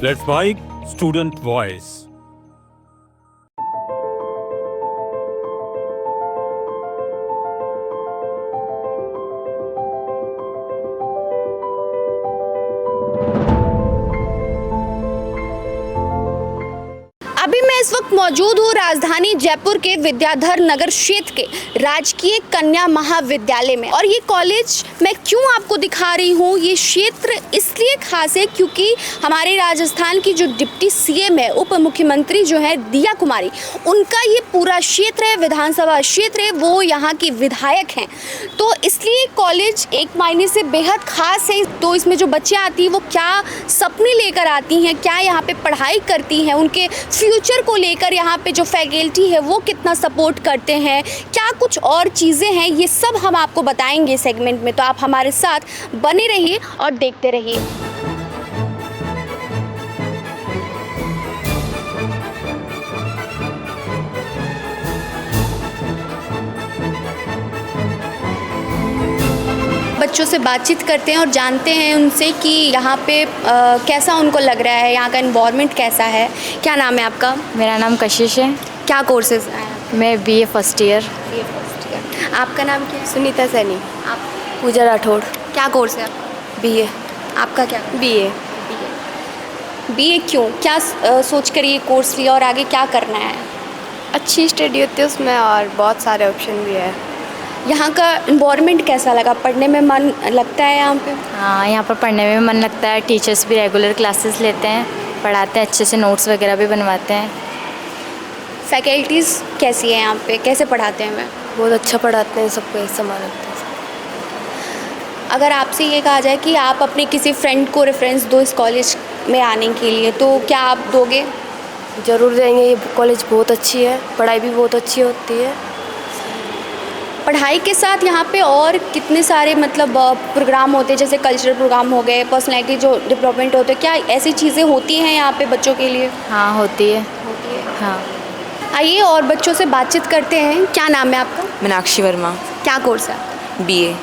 Let's mic student voice. अभी मैं इस वक्त मौजूद हूँ राजधानी जयपुर के विद्याधर नगर क्षेत्र के राजकीय कन्या महाविद्यालय में। और ये कॉलेज मैं क्यों आपको दिखा रही हूँ, ये क्षेत्र इसलिए खास है क्योंकि हमारे राजस्थान की जो डिप्टी सीएम है, उप मुख्यमंत्री जो है दिया कुमारी, उनका ये पूरा क्षेत्र है, विधानसभा क्षेत्र है, वो यहाँ की विधायक हैं। तो इसलिए कॉलेज एक मायने से बेहद खास है। तो इसमें जो बच्चियाँ आती हैं वो क्या सपने लेकर आती हैं, क्या यहाँ पे पढ़ाई करती हैं, उनके फ्यूचर को लेकर यहाँ पे जो फैकल्टी है वो कितना सपोर्ट करते हैं, क्या कुछ और चीज़ें हैं, ये सब हम आपको बताएंगे सेगमेंट में। तो आप हमारे साथ बने रहिए और देखते रहिए। बच्चों से बातचीत करते हैं और जानते हैं उनसे कि यहाँ पे कैसा उनको लग रहा है, यहाँ का एनवायरनमेंट कैसा है। क्या नाम है आपका? मेरा नाम कशिश है। क्या कोर्सेज हैं? मैं बीए फर्स्ट ईयर। आपका नाम क्या है? सुनीता सैनी। आप? पूजा राठौड़। क्या कोर्स है आपका? बीए। आपका क्या? बीए। बीए क्यों, क्या सोच कर ये कोर्स लिया और आगे क्या करना है? अच्छी स्टडी होती है उसमें और बहुत सारे ऑप्शन भी है। यहाँ का एनवायरनमेंट कैसा लगा, पढ़ने में मन लगता है यहाँ पे? हाँ, यहाँ पर पढ़ने में मन लगता है। टीचर्स भी रेगुलर क्लासेस लेते हैं, पढ़ाते हैं अच्छे से, नोट्स वगैरह भी बनवाते हैं। फैकल्टीज़ कैसी है यहाँ पे, कैसे पढ़ाते हैं? मैं बहुत अच्छा पढ़ाते हैं, सबको एक समान रखते हैं। अगर आपसे ये कहा जाए कि आप अपने किसी फ्रेंड को रेफरेंस दो इस कॉलेज में आने के लिए, तो क्या आप दोगे? ज़रूर देंगे। ये कॉलेज बहुत अच्छी है, पढ़ाई भी बहुत अच्छी होती है। पढ़ाई के साथ यहाँ पे और कितने सारे मतलब प्रोग्राम होते हैं, जैसे कल्चरल प्रोग्राम हो गए, पर्सनैलिटी जो डेवलपमेंट होते हैं, क्या ऐसी चीज़ें होती हैं यहाँ पे बच्चों के लिए? हाँ, होती है। हाँ। आइए और बच्चों से बातचीत करते हैं। क्या नाम है आपका? मीनाक्षी वर्मा। क्या कोर्स है? बीए।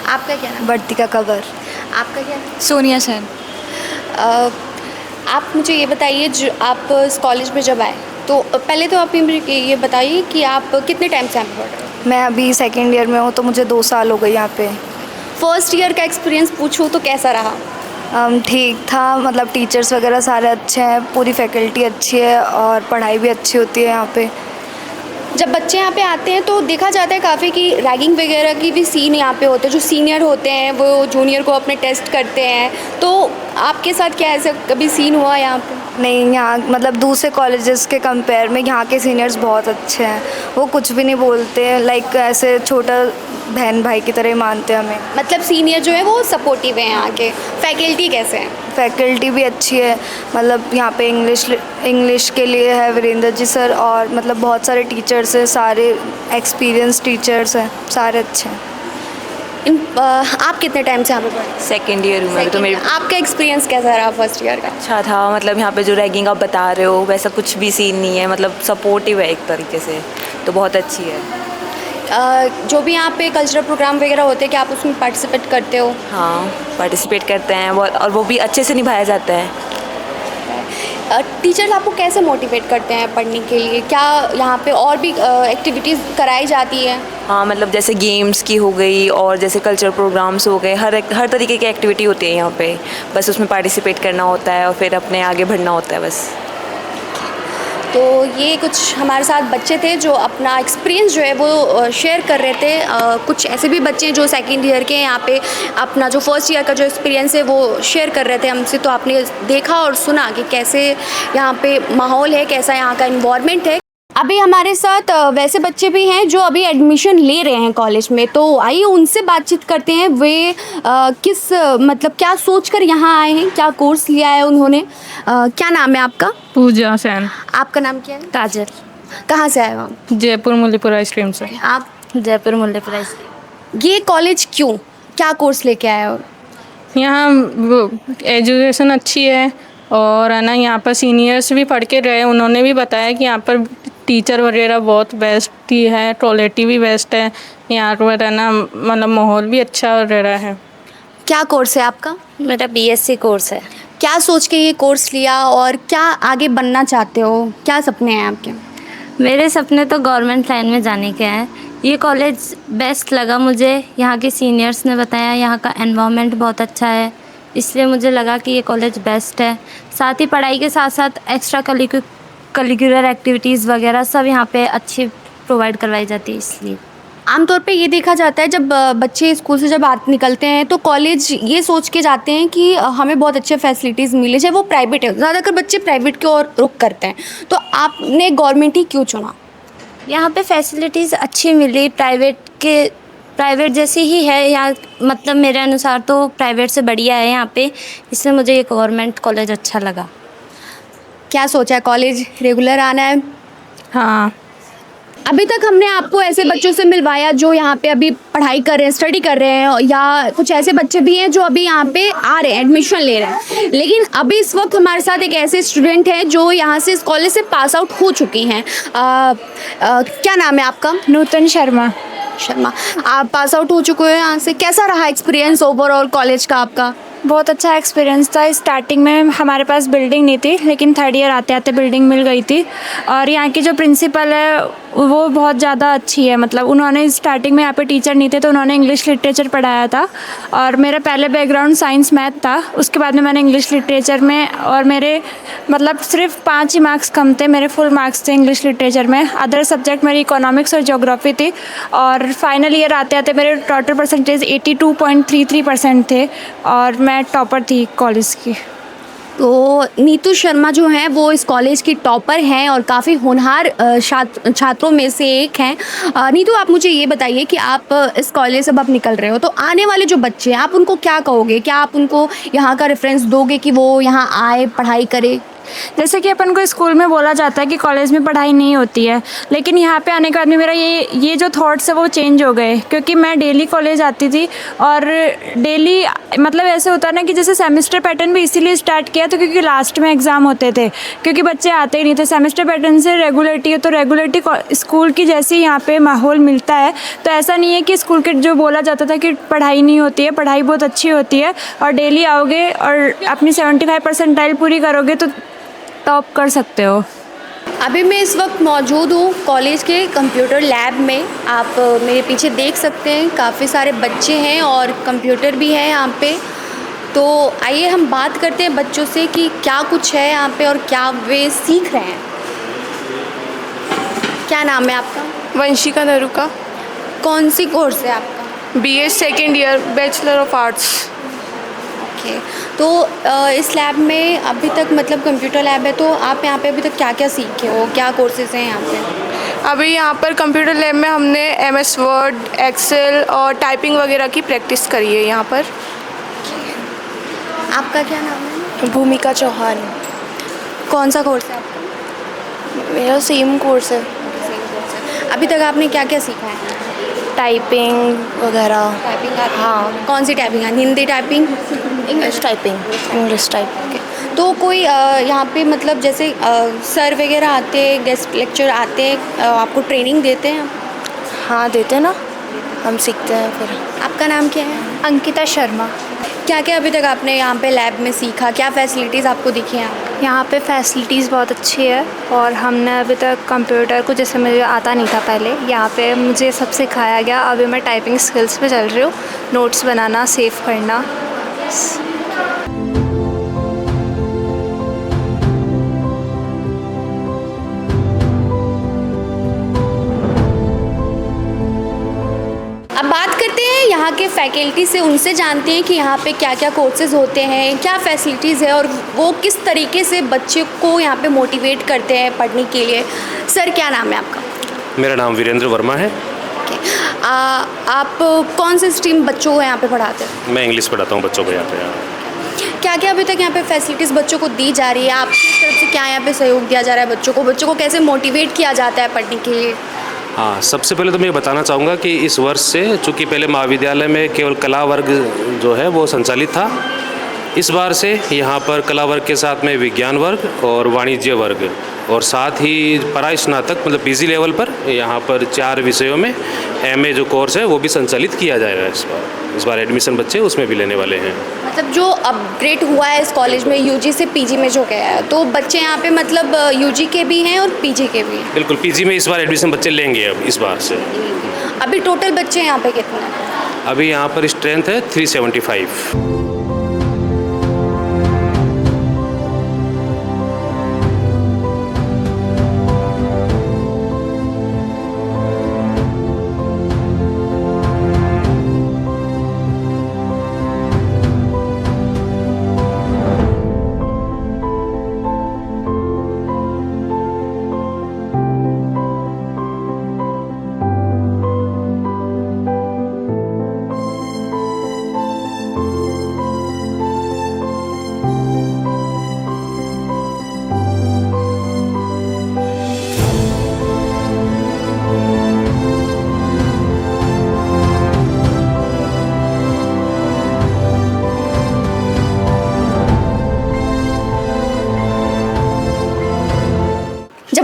आपका क्या नाम? वर्तिका कवर। आपका क्या नाम? सोनिया सेन। आप मुझे ये बताइए, जो आप इस कॉलेज में जब आए तो पहले तो आप ये बताइए कि आप कितने टाइम से यहाँ पे पढ़ रहे हो? मैं अभी सेकेंड ईयर में हूँ, तो मुझे 2 साल हो गए यहाँ पे। फर्स्ट ईयर का एक्सपीरियंस पूछूँ तो कैसा रहा? ठीक था, मतलब टीचर्स वगैरह सारे अच्छे हैं, पूरी फैकल्टी अच्छी है और पढ़ाई भी अच्छी होती है यहाँ पे। जब बच्चे यहाँ पे आते हैं तो देखा जाता है काफ़ी कि रैगिंग वगैरह की भी सीन यहाँ पे होते हैं। जो सीनियर होते हैं वो जूनियर को अपने टेस्ट करते हैं, तो आपके साथ क्या ऐसा कभी सीन हुआ यहाँ पे? नहीं, यहाँ मतलब दूसरे कॉलेजेस के कंपेयर में यहाँ के सीनियर्स बहुत अच्छे हैं। वो कुछ भी नहीं बोलते हैं, लाइक ऐसे छोटा बहन भाई की तरह ही मानते हैं हमें। मतलब सीनियर जो है वो सपोर्टिव है यहाँ के। फैकल्टी कैसे हैं? फैकल्टी भी अच्छी है, मतलब यहाँ पे इंग्लिश के लिए है वीरेंद्र जी सर, और मतलब बहुत सारे टीचर्स हैं, सारे एक्सपीरियंस टीचर्स हैं, सारे अच्छे हैं। आप कितने टाइम से यहाँ पे पढ़ रहे हैं? सेकेंड ईयर में तो मेरे आपका एक्सपीरियंस कैसा रहा फर्स्ट ईयर का? अच्छा था। मतलब यहाँ पे जो रैगिंग आप बता रहे हो वैसा कुछ भी सीन नहीं है, मतलब सपोर्टिव है एक तरीके से, तो बहुत अच्छी है। जो भी यहाँ पे कल्चरल प्रोग्राम वगैरह होते हैं, क्या आप उसमें पार्टिसिपेट करते हो? हाँ, पार्टिसिपेट करते हैं और वो भी अच्छे से निभाया जाता है। टीचर्स आपको कैसे मोटिवेट करते हैं पढ़ने के लिए? क्या यहाँ पे और भी एक्टिविटीज़ कराई जाती है? हाँ, मतलब जैसे गेम्स की हो गई और जैसे कल्चरल प्रोग्राम्स हो गए, हर तरीके की एक्टिविटी होती है यहाँ पे। बस उसमें पार्टिसिपेट करना होता है और फिर अपने आगे बढ़ना होता है बस। तो ये कुछ हमारे साथ बच्चे थे जो अपना एक्सपीरियंस जो है वो शेयर कर रहे थे। कुछ ऐसे भी बच्चे हैं जो सेकंड ईयर के हैं, यहाँ पे अपना जो फर्स्ट ईयर का जो एक्सपीरियंस है वो शेयर कर रहे थे हमसे। तो आपने देखा और सुना कि कैसे यहाँ पे माहौल है, कैसा यहाँ का एनवायरनमेंट है। अभी हमारे साथ वैसे बच्चे भी हैं जो अभी एडमिशन ले रहे हैं कॉलेज में, तो आइए उनसे बातचीत करते हैं। वे किस मतलब क्या सोचकर यहाँ आए हैं, क्या कोर्स लिया है उन्होंने। क्या नाम है आपका? पूजा सेन। आपका नाम क्या है? काजल। कहाँ से आए हो आप? जयपुर मुल्लीपुरा स्ट्रीम से। आप? जयपुर मुल्लेपुरा। ये कॉलेज क्यों, क्या कोर्स लेके आए हो? यहाँ एजुकेशन अच्छी है और है ना, यहाँ पर सीनियर्स भी पढ़ के रहे, उन्होंने भी बताया कि यहाँ पर टीचर वगैरह बहुत बेस्ट ही है, क्वालिटी भी बेस्ट है यहाँ पर, है ना, मतलब माहौल भी अच्छा वगैरह है। क्या कोर्स है आपका? मेरा बीएससी कोर्स है। क्या सोच के ये कोर्स लिया और क्या आगे बनना चाहते हो, क्या सपने हैं आपके? मेरे सपने तो गवर्नमेंट लाइन में जाने के हैं। ये कॉलेज बेस्ट लगा मुझे, यहाँ के सीनियर्स ने बताया यहाँ का एनवायरनमेंट बहुत अच्छा है, इसलिए मुझे लगा कि ये कॉलेज बेस्ट है। साथ ही पढ़ाई के साथ साथ एक्स्ट्रा करिकुलर एक्टिविटीज़ वगैरह सब यहाँ पे अच्छी प्रोवाइड करवाई जाती है, इसलिए। आमतौर पे ये देखा जाता है जब बच्चे स्कूल से जब निकलते हैं तो कॉलेज ये सोच के जाते हैं कि हमें बहुत अच्छे फैसिलिटीज़ मिले, चाहे वो प्राइवेट है। ज़्यादातर बच्चे प्राइवेट की ओर रुख करते हैं, तो आपने गवर्नमेंट ही क्यों चुना? यहाँ पे फैसिलिटीज़ अच्छी मिली, प्राइवेट जैसी ही है यहाँ, मतलब मेरे अनुसार तो प्राइवेट से बढ़िया है यहाँ पे, इसलिए मुझे ये गवर्नमेंट कॉलेज अच्छा लगा। क्या सोचा है, कॉलेज रेगुलर आना है? हाँ। अभी तक हमने आपको ऐसे बच्चों से मिलवाया जो यहाँ पे अभी पढ़ाई कर रहे हैं, स्टडी कर रहे हैं, या कुछ ऐसे बच्चे भी हैं जो अभी यहाँ पे आ रहे हैं, एडमिशन ले रहे हैं। लेकिन अभी इस वक्त हमारे साथ एक ऐसे स्टूडेंट हैं जो यहाँ से इस कॉलेज से पास आउट हो चुकी हैं। क्या नाम है आपका? नूतन शर्मा। आप पास आउट हो चुके हो यहाँ से, कैसा रहा एक्सपीरियंस ओवरऑल कॉलेज का आपका? बहुत अच्छा एक्सपीरियंस था। स्टार्टिंग में हमारे पास बिल्डिंग नहीं थी, लेकिन थर्ड ईयर आते आते बिल्डिंग मिल गई थी। और यहाँ की जो प्रिंसिपल है वो बहुत ज़्यादा अच्छी है, मतलब उन्होंने स्टार्टिंग में यहाँ पे टीचर नहीं थे तो उन्होंने इंग्लिश लिटरेचर पढ़ाया था। और मेरा पहले बैकग्राउंड साइंस मैथ था, उसके बाद में मैंने इंग्लिश लिटरेचर में, और मेरे मतलब सिर्फ 5 ही मार्क्स कम थे, मेरे फुल मार्क्स थे इंग्लिश लिटरेचर में। अदर सब्जेक्ट मेरी इकोनॉमिक्स और ज्योग्राफी थी। और फाइनल ईयर आते आते मेरे टोटल परसेंटेज 82.33% थे और मैं टॉपर थी कॉलेज की। तो नीतू शर्मा जो हैं वो इस कॉलेज की टॉपर हैं और काफ़ी होनहार छात्रों में से एक हैं। नीतू, आप मुझे ये बताइए कि आप इस कॉलेज से अब निकल रहे हो, तो आने वाले जो बच्चे हैं आप उनको क्या कहोगे? क्या आप उनको यहाँ का रेफरेंस दोगे कि वो यहाँ आए, पढ़ाई करे? जैसे कि अपन को स्कूल में बोला जाता है कि कॉलेज में पढ़ाई नहीं होती है, लेकिन यहाँ पे आने के बाद में मेरा ये जो थॉट्स है वो चेंज हो गए, क्योंकि मैं डेली कॉलेज आती थी। और डेली मतलब ऐसे होता है ना कि जैसे सेमेस्टर पैटर्न भी इसीलिए स्टार्ट किया था क्योंकि लास्ट में एग्ज़ाम होते थे, क्योंकि बच्चे आते ही नहीं थे। सेमेस्टर पैटर्न से रेगुलरिटी है, तो रेगुलरिटी स्कूल की जैसे यहाँ पे माहौल मिलता है, तो ऐसा नहीं है कि स्कूल के जो बोला जाता था कि पढ़ाई नहीं होती है, पढ़ाई बहुत अच्छी होती है। और डेली आओगे और अपनी 75 परसेंटाइल पूरी करोगे तो टॉप कर सकते हो। अभी मैं इस वक्त मौजूद हूँ कॉलेज के कंप्यूटर लैब में। आप मेरे पीछे देख सकते हैं काफ़ी सारे बच्चे हैं और कंप्यूटर भी है यहाँ पे। तो आइए हम बात करते हैं बच्चों से कि क्या कुछ है यहाँ पे और क्या वे सीख रहे हैं। क्या नाम है आपका? वंशिका नरुका। कौन सी कोर्स है आपका? BA second year, bachelor of arts. Okay, तो इस लैब में अभी तक मतलब कंप्यूटर लैब है, तो आप यहाँ पे अभी तक क्या क्या सीखे हो, क्या कोर्सेज हैं यहाँ पे? अभी यहाँ पर कंप्यूटर लैब में हमने MS वर्ड, एक्सेल और टाइपिंग वगैरह की प्रैक्टिस करी है यहाँ पर। आपका क्या नाम है? भूमिका चौहान। कौन सा कोर्स है आपका? मेरा सेम कोर्स है। अभी तक आपने क्या क्या सीखा है? टाइपिंग वगैरह। टाइपिंग? हाँ। कौन सी टाइपिंग है? हिंदी टाइपिंग? English typing. तो कोई यहाँ पे मतलब जैसे सर वगैरह आते हैं, गेस्ट लेक्चर आते हैं, आपको ट्रेनिंग देते हैं? हाँ देते ना, हम सीखते हैं फिर। आपका नाम क्या है? अंकिता शर्मा। क्या क्या अभी तक आपने यहाँ पे लैब में सीखा, क्या फैसिलिटीज़ आपको दिखी हैं? यहाँ पे फैसिलिटीज़ बहुत अच्छी है और हमने अभी तक कंप्यूटर को, जैसे मुझे आता नहीं था पहले, यहाँ पे मुझे सब सिखाया गया। अभी मैं टाइपिंग स्किल्स पे चल रही हूँ, नोट्स बनाना, सेव करना। अब बात करते हैं यहाँ के फैकल्टी से, उनसे जानते हैं कि यहाँ पे क्या क्या कोर्सेज होते हैं, क्या फैसिलिटीज़ है और वो किस तरीके से बच्चे को यहाँ पे मोटिवेट करते हैं पढ़ने के लिए। सर, क्या नाम है आपका? मेरा नाम वीरेंद्र वर्मा है। आप कौन से स्ट्रीम बच्चों को यहाँ पे पढ़ाते हैं? मैं इंग्लिश पढ़ाता हूँ बच्चों को यहाँ पे। क्या क्या अभी तक यहाँ पे फैसिलिटीज़ बच्चों को दी जा रही है? आपकी तरफ से क्या यहाँ पे सहयोग दिया जा रहा है बच्चों को कैसे मोटिवेट किया जाता है पढ़ने के लिए? हाँ, सबसे पहले तो मैं ये बताना चाहूँगा कि इस वर्ष से, चूँकि पहले महाविद्यालय में केवल कला वर्ग जो है वो संचालित था, इस बार से यहाँ पर कला वर्ग के साथ में विज्ञान वर्ग और वाणिज्य वर्ग और साथ ही परास्नातक मतलब पीजी लेवल पर यहाँ पर 4 विषयों में एमए जो कोर्स है वो भी संचालित किया जाएगा इस बार एडमिशन बच्चे उसमें भी लेने वाले हैं। मतलब जो अपग्रेड हुआ है इस कॉलेज में यूजी से पीजी में जो गया है, तो बच्चे यहाँ पे मतलब यूजी के भी हैं और पीजी के भी हैं। बिल्कुल, पीजी में इस बार एडमिशन बच्चे लेंगे अब इस बार से। अभी टोटल बच्चे यहाँ पे कितने हैं? अभी यहाँ पर स्ट्रेंथ है 375।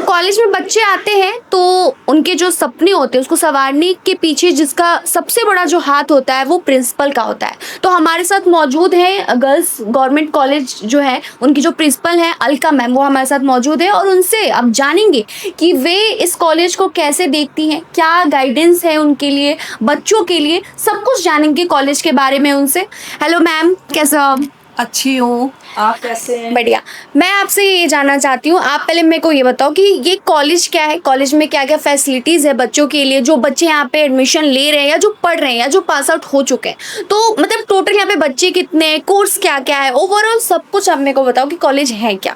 कॉलेज में बच्चे आते हैं तो उनके जो सपने होते हैं उसको संवारने के पीछे जिसका सबसे बड़ा जो हाथ होता है वो प्रिंसिपल का होता है। तो हमारे साथ मौजूद है गर्ल्स गवर्नमेंट कॉलेज जो है उनकी जो प्रिंसिपल हैं अलका मैम, वो हमारे साथ मौजूद है और उनसे अब जानेंगे कि वे इस कॉलेज को कैसे देखती हैं, क्या गाइडेंस है उनके लिए, बच्चों के लिए, सब कुछ जानेंगे कॉलेज के बारे में उनसे। हेलो मैम, कैसे हो आप? अच्छी हूँ, आप कैसे हैं? बढ़िया। मैं आपसे ये जानना चाहती हूँ, आप पहले मेरे को ये बताओ कि ये कॉलेज क्या है, कॉलेज में क्या क्या फैसिलिटीज़ है बच्चों के लिए, जो बच्चे यहाँ पे एडमिशन ले रहे हैं या जो पढ़ रहे हैं या जो पास आउट हो चुके हैं। तो मतलब टोटल यहाँ पे बच्चे कितने हैं, कोर्स क्या क्या है, ओवरऑल सब कुछ आप मेरे को बताओ कि कॉलेज है क्या।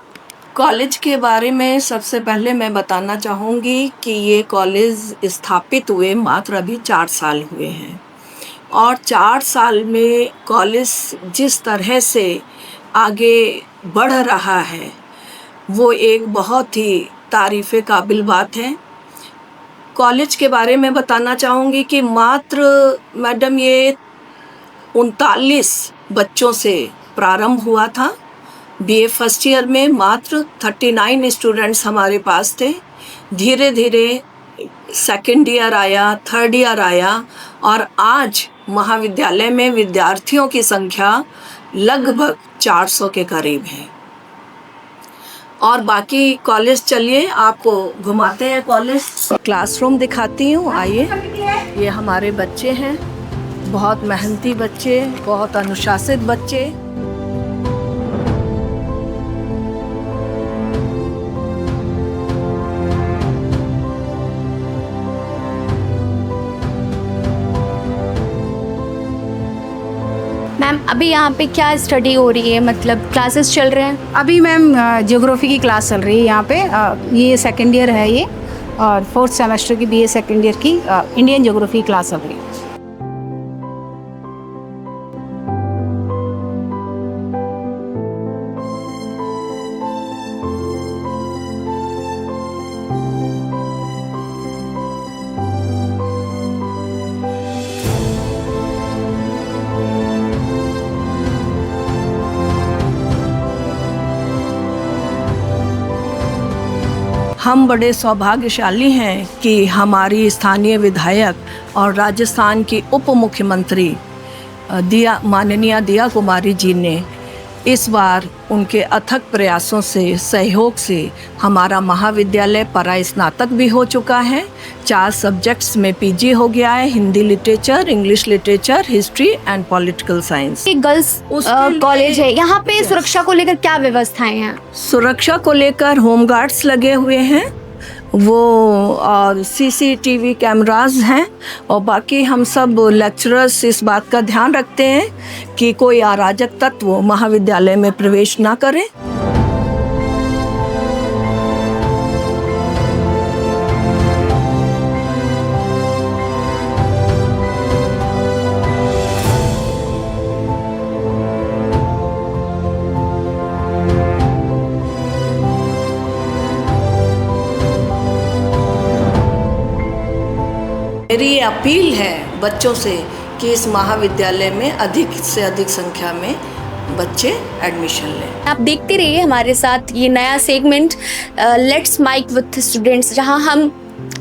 कॉलेज के बारे में सबसे पहले मैं बताना चाहूँगी कि ये कॉलेज स्थापित हुए मात्र अभी 4 साल हुए हैं और 4 साल में कॉलेज जिस तरह से आगे बढ़ रहा है वो एक बहुत ही तारीफ़ काबिल बात है। कॉलेज के बारे में बताना चाहूँगी कि मात्र मैडम ये 39 बच्चों से प्रारंभ हुआ था। बीए फर्स्ट ईयर में मात्र 39 स्टूडेंट्स हमारे पास थे। धीरे धीरे सेकेंड ईयर आया, थर्ड ईयर आया और आज महाविद्यालय में विद्यार्थियों की संख्या लगभग 400 के करीब है। और बाकी कॉलेज चलिए आपको घुमाते हैं कॉलेज। क्लासरूम दिखाती हूँ, आइए। ये हमारे बच्चे हैं, बहुत मेहनती बच्चे, बहुत अनुशासित बच्चे। मैम अभी यहाँ पे क्या स्टडी हो रही है, मतलब क्लासेस चल रहे हैं? अभी मैम ज्योग्राफी की क्लास चल रही है यहाँ पे। ये सेकेंड ईयर है ये और 4th सेमेस्टर की बीए सेकेंड ईयर की इंडियन ज्योग्राफी क्लास चल रही है। हम बड़े सौभाग्यशाली हैं कि हमारी स्थानीय विधायक और राजस्थान की उप मुख्यमंत्री माननीय दिया कुमारी जी ने इस बार उनके अथक प्रयासों से, सहयोग से हमारा महाविद्यालय परास्नातक भी हो चुका है। 4 सब्जेक्ट्स में पीजी हो गया है, Hindi literature, English literature, history and political science. ये गर्ल्स कॉलेज है, यहाँ पे सुरक्षा को लेकर क्या व्यवस्थाएं हैं? सुरक्षा को लेकर होमगार्ड्स लगे हुए हैं वो और सीसीटीवी कैमरास हैं और बाकी हम सब लेक्चरर्स इस बात का ध्यान रखते हैं कि कोई अराजक तत्व महाविद्यालय में प्रवेश ना करें। मेरी ये अपील है बच्चों से कि इस महाविद्यालय में अधिक से अधिक संख्या में बच्चे एडमिशन लें। आप देखते रहिए हमारे साथ ये नया segment let's mic with students, जहां हम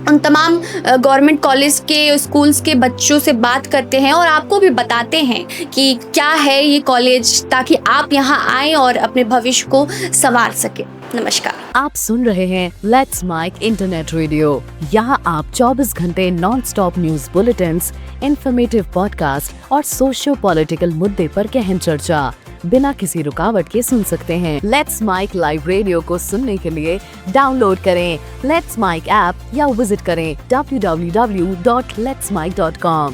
उन तमाम गवर्नमेंट कॉलेज के स्कूल्स के बच्चों से बात करते हैं और आपको भी बताते हैं कि क्या है ये कॉलेज, ताकि आप यहाँ आएँ और अपने भविष्य को संवार सकें। नमस्कार, आप सुन रहे हैं लेट्स माइक इंटरनेट रेडियो। यहाँ आप 24 घंटे non stop news bulletins, informative podcast और सोशियो पॉलिटिकल मुद्दे पर गहन चर्चा बिना किसी रुकावट के सुन सकते हैं। लेट्स माइक लाइव रेडियो को सुनने के लिए डाउनलोड करें लेट्स माइक ऐप या विजिट करें www.letsmike.com।